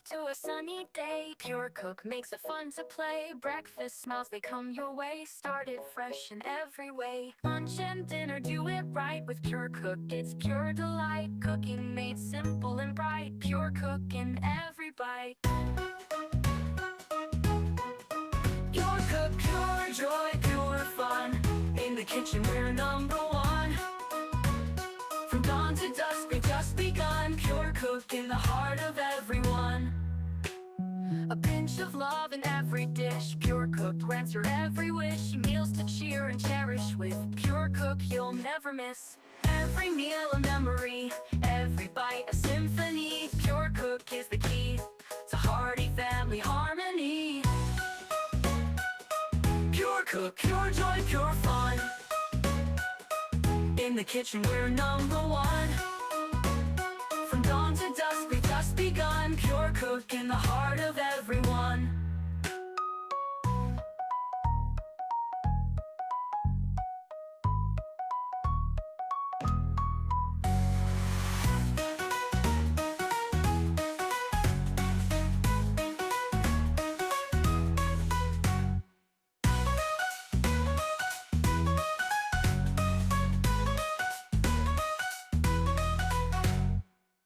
to a sunny day. Pure Cook makes it fun to play. Breakfast smiles, they come your way. Started fresh in every way. Lunch and dinner, do it right with Pure Cook. It's pure delight. Cooking made simple and bright. Pure Cook in every bite. Pure Cook, pure joy, pure fun. In the kitchen, we're number one. From dawn to dusk, we've just begun. Pure Cook in the heart of everyone. A pinch of love in every dish. Pure Cook grants your every wish. Meals to cheer and cherish with Pure Cook you'll never miss. Every meal a memory, every bite a symphony. Pure Cook is the key to hearty family harmony. Pure Cook, pure joy, pure fun. In the kitchen we're number one. From dawn to dusk we've just begun. Pure Cook in the heart of everyone.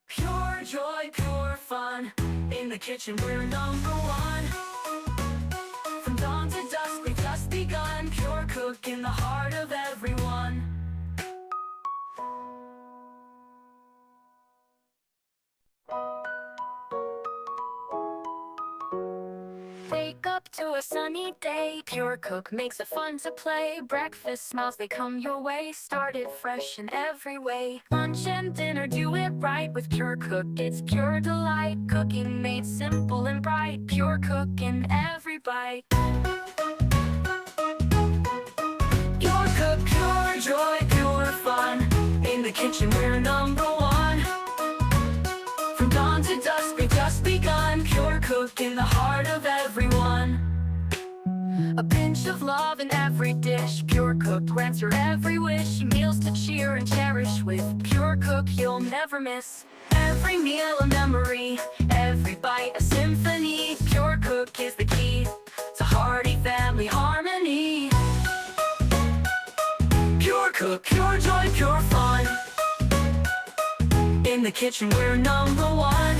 Pure joy, pure fun. In the kitchen we're number one. From dawn to dusk we've just begun. Pure Cook in the heart of everyone. Wake up to a sunny day. Pure Cook makes it fun to play. Breakfast smiles, they come your way. Started fresh in every way. Lunch and dinner, do it right with Pure Cook. It's pure delight. Cooking made simple and bright. Pure Cook in every bite. Pure Cook, pure joy, pure fun. In the kitchen we're number one. From dawn to dusk we've just begun. Pure Cook in the heart of everyone. A pinch of love in every dish. Pure Cook grants your every wish. Meals to cheer and cherish with Pure Cook you'll never miss. Every meal a memory, every bite a symphony. Pure Cook is the key to hearty family harmony. Pure Cook, pure joy, pure fun. In the kitchen we're number one.